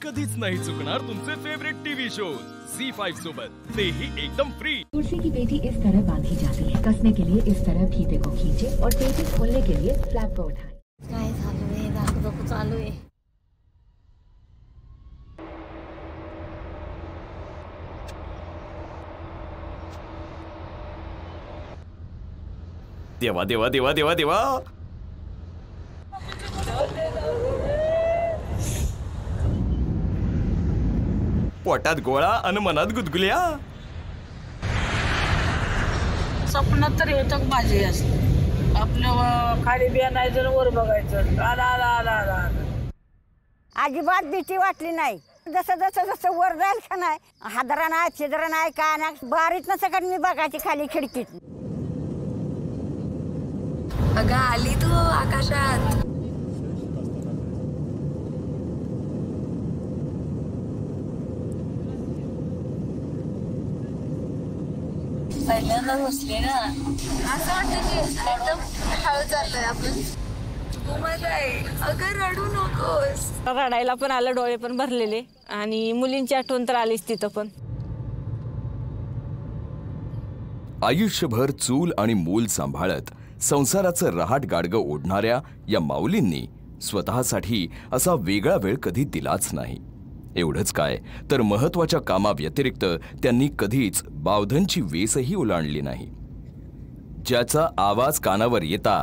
कधीच नाही चुकणार तुमचे फेवरेट टीवी शोज ZEE5 सोबत, तेही एकदम फ्री। कुर्सी की पेटी इस तरह बांधी जाती है। कसने के लिए इस तरह फीते को खींचे और पेटी खोलने के लिए फ्लैप को उठाएं। काय चालू आहे? दाखव चालू आहे। देवा देवा देवा देवा देवा, पोटात गोळा अन मनात गुदगुल्या। स्वप्नात तर येतं माझी असं आपलं खाली बियाणायचं वर बघायचं। आला आला आला आला अजिबात भीती वाटली नाही। जसं जसं जसं वर जाईल का नाही, हादरा नाही, छिद्र नाही, काय नाही, बारीतनं सगळं मी बघायची खाली खिडकीत। अगं आली तू आकाशात। पहिल्यांदा बसले ना, असं वाटतं की एकदम हळू चाललोय आपण। मजा आहे। अगं रडू नकोस। रडायला पण आलं, डोळे पण भरलेले आणि मुलींची आठवण तर आलीच तिथं पण। आयुष्यभर चूल आणि मूल सांभाळत संसाराचं रहाट गाडगं ओढणाऱ्या या माऊलींनी स्वतःसाठी असा वेगळा वेळ कधी दिलाच नाही। एवढंच काय तर महत्त्वाच्या कामाव्यतिरिक्त त्यांनी कधीच बावधनची वेसही ओलांडली नाही। ज्याचा आवाज कानावर येता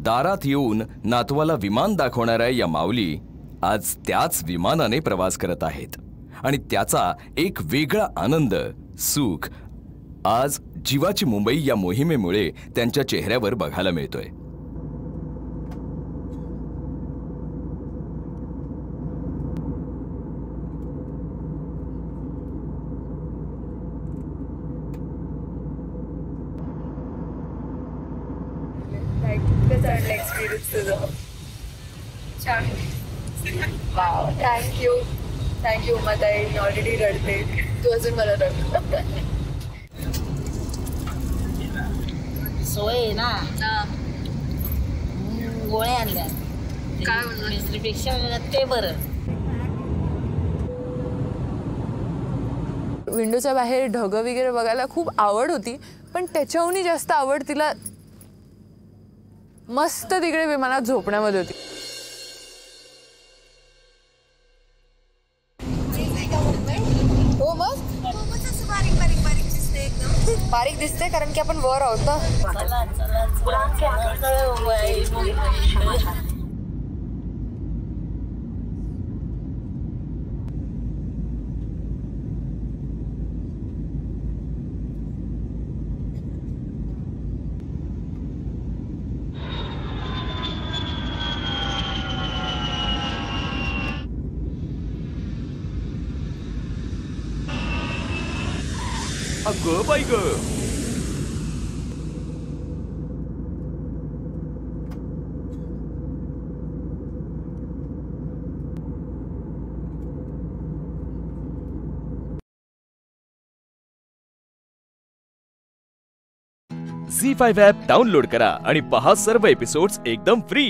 दारात येऊन नातवाला विमान दाखवणाऱ्या या माऊली आज त्याच विमानाने प्रवास करत आहेत आणि त्याचा एक वेगळा आनंद, सुख आज जीवाची मुंबई या मोहिमेमुळे त्यांच्या चेहऱ्यावर बघायला मिळतोय। थँक्यू मताई, ऑलरेडी रडते तू, अजून मला रड। सोय ना गोळ्या आणल्या काय मिस्त्रीपेक्षा ते बरं। विंडोच्या बाहेर ढग वगैरे बघायला खूप आवड होती, पण त्याच्याहूनही जास्त आवड तिला मस्त तिकडे विमानात झोपण्यामध्ये होती। हो मग बारीक दिसते कारण की आपण वर आहोत ना। अगं बाई ग, ZEE5 ॲप डाउनलोड करा आणि पहा सर्व एपिसोड्स एकदम फ्री।